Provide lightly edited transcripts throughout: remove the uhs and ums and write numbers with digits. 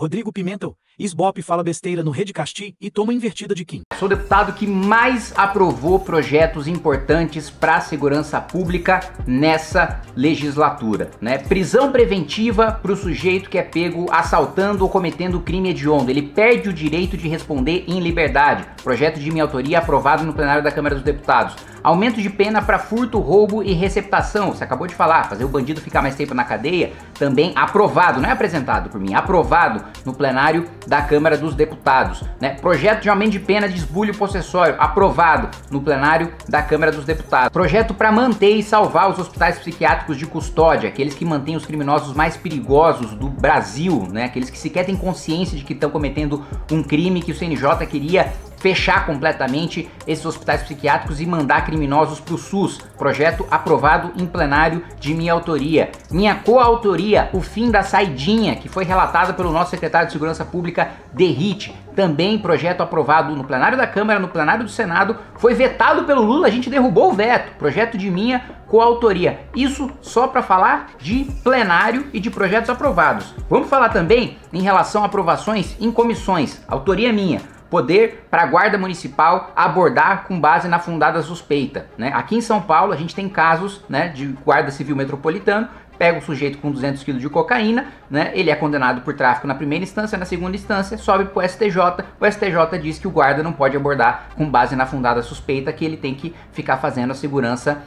Rodrigo Pimentel, Ibope fala besteira no Rede Casti e toma invertida de Kim. Sou o deputado que mais aprovou projetos importantes para a segurança pública nessa legislatura, né? Prisão preventiva para o sujeito que é pego assaltando ou cometendo crime hediondo. Ele perde o direito de responder em liberdade. Projeto de minha autoria aprovado no plenário da Câmara dos Deputados. Aumento de pena para furto, roubo e receptação. Você acabou de falar, fazer o bandido ficar mais tempo na cadeia, também aprovado, não é apresentado por mim, aprovado no plenário da Câmara dos Deputados, né? Projeto de aumento de pena de esbulho possessório, aprovado no plenário da Câmara dos Deputados. Projeto para manter e salvar os hospitais psiquiátricos de custódia, aqueles que mantêm os criminosos mais perigosos do Brasil, né? Aqueles que sequer têm consciência de que estão cometendo um crime, que o CNJ queria fechar completamente esses hospitais psiquiátricos e mandar criminosos para o SUS. Projeto aprovado em plenário de minha autoria. Minha coautoria, o fim da saidinha, que foi relatada pelo nosso secretário de Segurança Pública, Derrite. Também projeto aprovado no plenário da Câmara, no plenário do Senado, foi vetado pelo Lula, a gente derrubou o veto. Projeto de minha coautoria. Isso só para falar de plenário e de projetos aprovados. Vamos falar também em relação a aprovações em comissões. Autoria minha. Poder para a Guarda Municipal abordar com base na fundada suspeita, né? Aqui em São Paulo a gente tem casos, né, de Guarda Civil Metropolitano, pega o sujeito com 200 kg de cocaína, né? Ele é condenado por tráfico na primeira instância, na segunda instância sobe para o STJ, o STJ diz que o guarda não pode abordar com base na fundada suspeita, que ele tem que ficar fazendo a segurança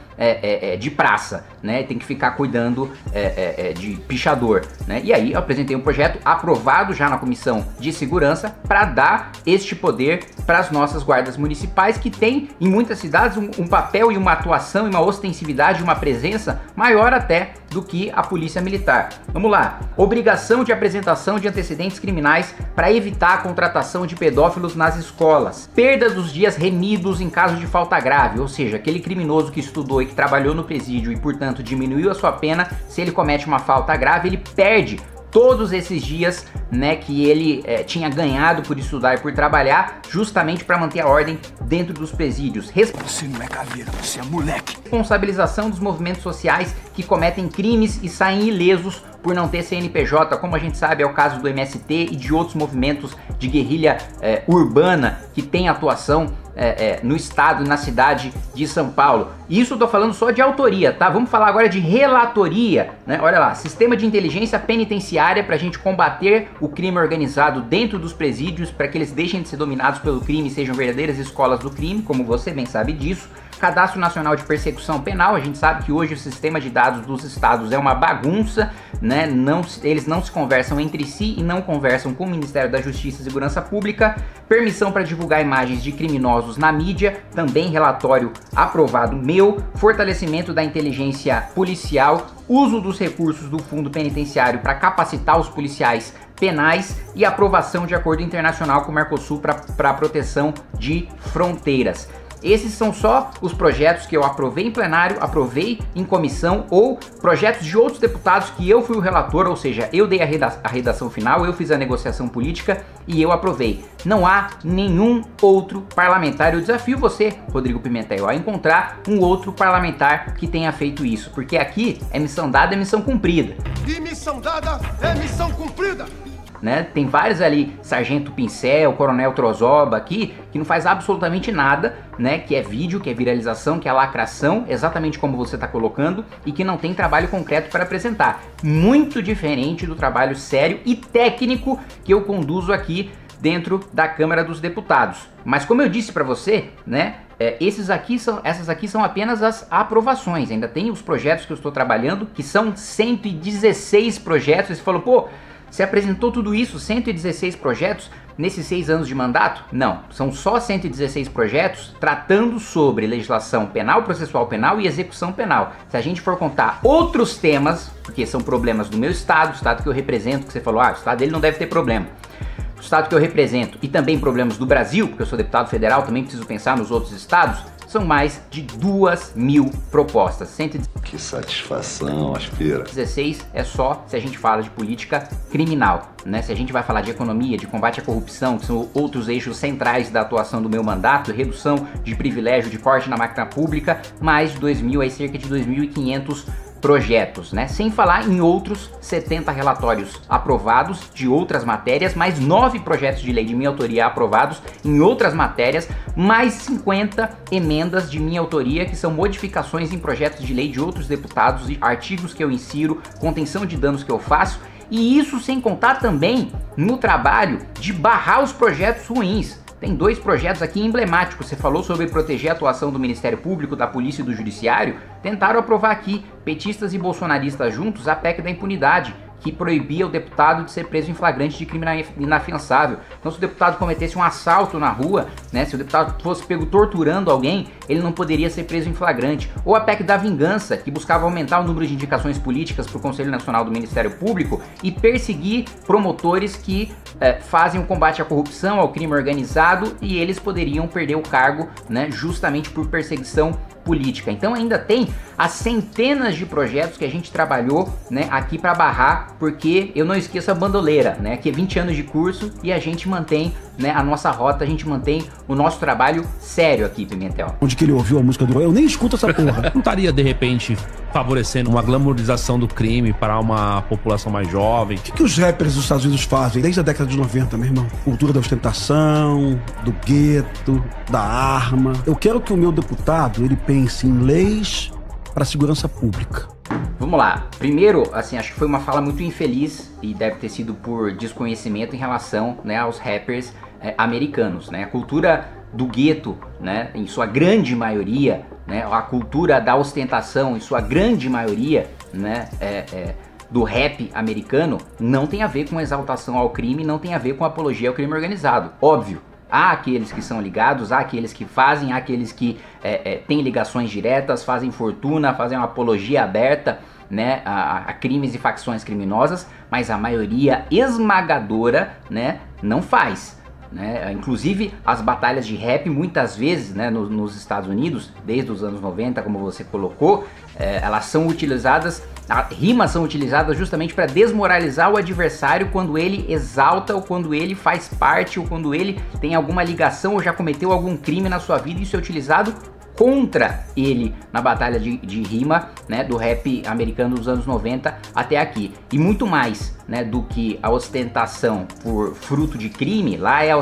de praça, né? Tem que ficar cuidando de pichador, né? E aí eu apresentei um projeto aprovado já na Comissão de Segurança para dar este poder para as nossas guardas municipais, que tem em muitas cidades um papel e uma atuação e uma ostensividade, uma presença maior até do que a polícia militar. Vamos lá. Obrigação de apresentação de antecedentes criminais para evitar a contratação de pedófilos nas escolas. Perda dos dias remidos em caso de falta grave, ou seja, aquele criminoso que estudou e que trabalhou no presídio e, portanto, diminuiu a sua pena, se ele comete uma falta grave, ele perde todos esses dias, né, que ele tinha ganhado por estudar e por trabalhar, justamente para manter a ordem dentro dos presídios. Você não é caveira, você é moleque. Responsabilização dos movimentos sociais que cometem crimes e saem ilesos por não ter CNPJ, como a gente sabe é o caso do MST e de outros movimentos de guerrilha urbana que tem atuação no estado e na cidade de São Paulo. Isso eu tô falando só de autoria, tá? Vamos falar agora de relatoria, né? Olha lá, sistema de inteligência penitenciária para a gente combater o crime organizado dentro dos presídios, para que eles deixem de ser dominados pelo crime e sejam verdadeiras escolas do crime, como você bem sabe disso. Cadastro Nacional de Persecução Penal, a gente sabe que hoje o sistema de dados dos estados é uma bagunça, né? Eles não se conversam entre si e não conversam com o Ministério da Justiça e Segurança Pública. Permissão para divulgar imagens de criminosos na mídia, também relatório aprovado meu. Fortalecimento da inteligência policial, uso dos recursos do Fundo Penitenciário para capacitar os policiais penais e aprovação de acordo internacional com o Mercosul para a proteção de fronteiras. Esses são só os projetos que eu aprovei em plenário, aprovei em comissão, ou projetos de outros deputados que eu fui o relator, ou seja, eu dei a redação final, eu fiz a negociação política e eu aprovei. Não há nenhum outro parlamentar. Eu desafio você, Rodrigo Pimentel, a encontrar um outro parlamentar que tenha feito isso, porque aqui é missão dada, é missão cumprida. E missão dada é missão cumprida. Né? Tem vários ali, Sargento Pincel, Coronel Trozoba aqui, que não faz absolutamente nada, né? Que é vídeo, que é viralização, que é lacração, exatamente como você está colocando, e que não tem trabalho concreto para apresentar. Muito diferente do trabalho sério e técnico que eu conduzo aqui dentro da Câmara dos Deputados. Mas como eu disse para você, né? Essas aqui são apenas as aprovações. Ainda tem os projetos que eu estou trabalhando, que são 116 projetos. Você falou, pô, você apresentou tudo isso, 116 projetos, nesses 6 anos de mandato? Não, são só 116 projetos tratando sobre legislação penal, processual penal e execução penal. Se a gente for contar outros temas, porque são problemas do meu estado, o estado que eu represento, que você falou, o estado dele não deve ter problema. O estado que eu represento e também problemas do Brasil, porque eu sou deputado federal, também preciso pensar nos outros estados, são mais de 2.000 propostas. Que satisfação, aspira. 16 é só se a gente fala de política criminal, né? Se a gente vai falar de economia, de combate à corrupção, que são outros eixos centrais da atuação do meu mandato, redução de privilégio, de corte na máquina pública, mais de 2.000, aí cerca de 2.500 projetos, né? Sem falar em outros 70 relatórios aprovados de outras matérias, mais 9 projetos de lei de minha autoria aprovados em outras matérias, mais 50 emendas de minha autoria, que são modificações em projetos de lei de outros deputados, artigos que eu insiro, contenção de danos que eu faço, e isso sem contar também no trabalho de barrar os projetos ruins. Tem 2 projetos aqui emblemáticos. Você falou sobre proteger a atuação do Ministério Público, da Polícia e do Judiciário. Tentaram aprovar aqui, petistas e bolsonaristas juntos, a PEC da impunidade, que proibia o deputado de ser preso em flagrante de crime inafiançável. Então, se o deputado cometesse um assalto na rua, né, se o deputado fosse pego torturando alguém, ele não poderia ser preso em flagrante. Ou a PEC da vingança, que buscava aumentar o número de indicações políticas para o Conselho Nacional do Ministério Público e perseguir promotores que fazem o combate à corrupção, ao crime organizado, e eles poderiam perder o cargo, né, justamente por perseguição política. Então ainda tem as centenas de projetos que a gente trabalhou, né, aqui para barrar, porque eu não esqueço a bandoleira, né, que é 20 anos de curso e a gente mantém, né, a nossa rota, a gente mantém o nosso trabalho sério aqui, Pimentel. Onde que ele ouviu a música do... Eu nem escuto essa porra. Não estaria, de repente, favorecendo uma glamorização do crime para uma população mais jovem? O que os rappers dos Estados Unidos fazem desde a década de 90, meu irmão? Cultura da ostentação, do gueto, da arma. Eu quero que o meu deputado, ele pense em leis para a segurança pública. Vamos lá. Primeiro, assim, acho que foi uma fala muito infeliz e deve ter sido por desconhecimento em relação, né, aos rappers americanos, né? A cultura do gueto, né, em sua grande maioria, né, a cultura da ostentação, em sua grande maioria, né, do rap americano, não tem a ver com exaltação ao crime, não tem a ver com apologia ao crime organizado. Óbvio. Há aqueles que são ligados, há aqueles que fazem, há aqueles que têm ligações diretas, fazem fortuna, fazem uma apologia aberta, né, a crimes e facções criminosas, mas a maioria esmagadora, né, não faz. Né? Inclusive as batalhas de rap muitas vezes, né, nos Estados Unidos, desde os anos 90, como você colocou, elas são utilizadas, rimas são utilizadas justamente para desmoralizar o adversário quando ele exalta, ou quando ele faz parte, ou quando ele tem alguma ligação ou já cometeu algum crime na sua vida. Isso é utilizado contra ele na batalha de rima, né, do rap americano dos anos 90 até aqui. E muito mais, né, do que a ostentação por fruto de crime, lá é a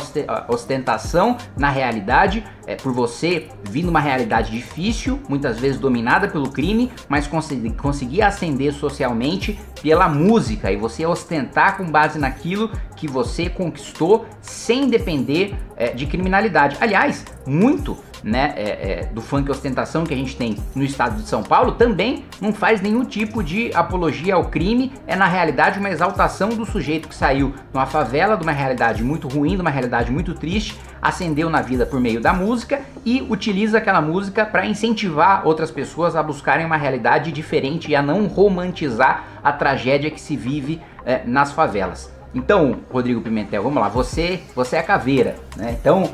ostentação na realidade, por você vir numa realidade difícil, muitas vezes dominada pelo crime, mas conseguir ascender socialmente pela música, e você ostentar com base naquilo que você conquistou sem depender de criminalidade. Aliás, muito, né, do funk ostentação que a gente tem no estado de São Paulo também não faz nenhum tipo de apologia ao crime, é na realidade uma exaltação do sujeito que saiu numa favela, de uma realidade muito ruim, de uma realidade muito triste, ascendeu na vida por meio da música e utiliza aquela música para incentivar outras pessoas a buscarem uma realidade diferente e a não romantizar a tragédia que se vive nas favelas. Então, Rodrigo Pimentel, vamos lá, você é a caveira, né? Então,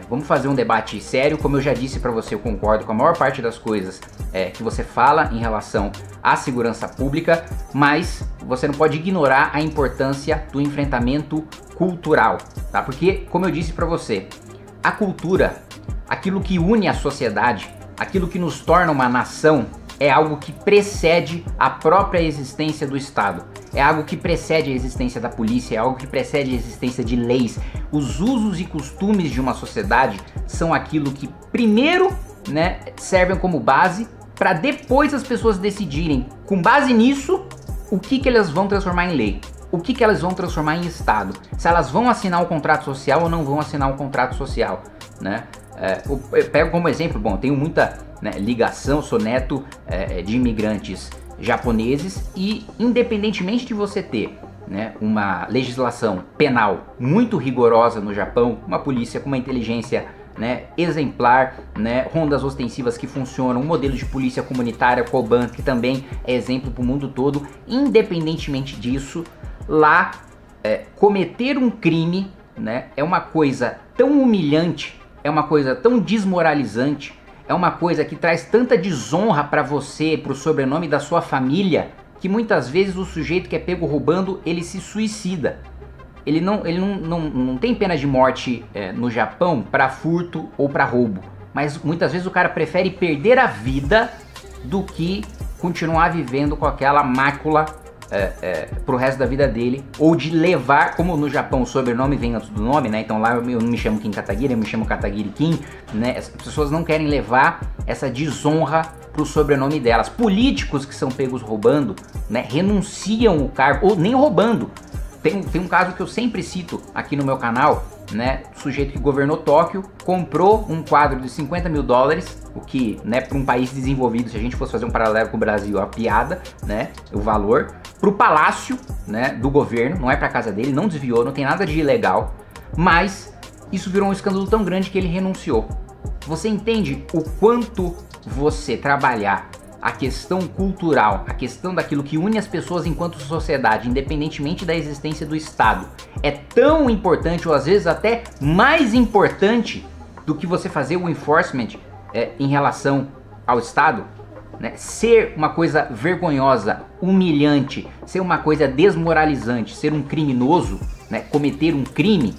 vamos fazer um debate sério. Como eu já disse para você, eu concordo com a maior parte das coisas que você fala em relação à segurança pública, mas você não pode ignorar a importância do enfrentamento cultural, tá? Porque, como eu disse para você, a cultura, aquilo que une a sociedade, aquilo que nos torna uma nação, é algo que precede a própria existência do Estado. É algo que precede a existência da polícia, é algo que precede a existência de leis. Os usos e costumes de uma sociedade são aquilo que primeiro, né, servem como base para depois as pessoas decidirem, com base nisso, o que elas vão transformar em lei. O que elas vão transformar em Estado. Se elas vão assinar um contrato social ou não vão assinar um contrato social, né? Eu pego como exemplo, bom, tenho muita, né, ligação, sou neto de imigrantes japoneses, e independentemente de você ter, né, uma legislação penal muito rigorosa no Japão, uma polícia com uma inteligência, né, exemplar, né, rondas ostensivas que funcionam, um modelo de polícia comunitária, Koban, que também é exemplo para o mundo todo, independentemente disso, lá cometer um crime, né, é uma coisa tão humilhante, é uma coisa tão desmoralizante, é uma coisa que traz tanta desonra para você, para o sobrenome da sua família, que muitas vezes o sujeito que é pego roubando, ele se suicida. Ele não tem pena de morte no Japão para furto ou para roubo, mas muitas vezes o cara prefere perder a vida do que continuar vivendo com aquela mácula pro resto da vida dele, ou de levar, como no Japão o sobrenome vem antes do nome, né? Então lá eu não me chamo Kim Kataguiri, eu me chamo Kataguiri Kim, né? As pessoas não querem levar essa desonra pro sobrenome delas. Políticos que são pegos roubando, né, renunciam o cargo, ou nem roubando. Tem um caso que eu sempre cito aqui no meu canal, né? O sujeito que governou Tóquio comprou um quadro de 50 mil dólares, o que, né, para um país desenvolvido, se a gente fosse fazer um paralelo com o Brasil, é uma piada, né? O valor, pro palácio, né, do governo, não é pra casa dele, não desviou, não tem nada de ilegal, mas isso virou um escândalo tão grande que ele renunciou. Você entende o quanto você trabalhar a questão cultural, a questão daquilo que une as pessoas enquanto sociedade, independentemente da existência do Estado, é tão importante, ou às vezes até mais importante do que você fazer o enforcement em relação ao Estado, né? Ser uma coisa vergonhosa, humilhante, ser uma coisa desmoralizante, ser um criminoso, né? Cometer um crime,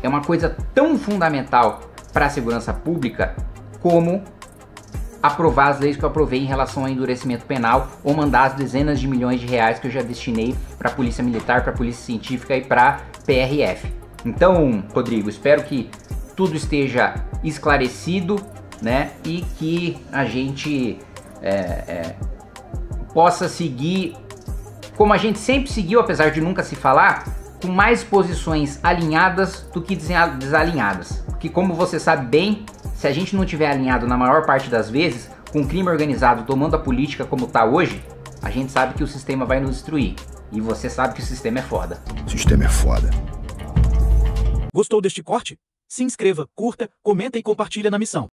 é uma coisa tão fundamental para a segurança pública como aprovar as leis que eu aprovei em relação ao endurecimento penal, ou mandar as dezenas de milhões de reais que eu já destinei para a Polícia Militar, para a Polícia Científica e para PRF. Então, Rodrigo, espero que tudo esteja esclarecido, né, e que a gente possa seguir como a gente sempre seguiu, apesar de nunca se falar, com mais posições alinhadas do que desalinhadas. Porque, como você sabe bem, se a gente não tiver alinhado na maior parte das vezes, com o crime organizado tomando a política como tá hoje, a gente sabe que o sistema vai nos destruir. E você sabe que o sistema é foda. O sistema é foda. Gostou deste corte? Se inscreva, curta, comenta e compartilha na missão.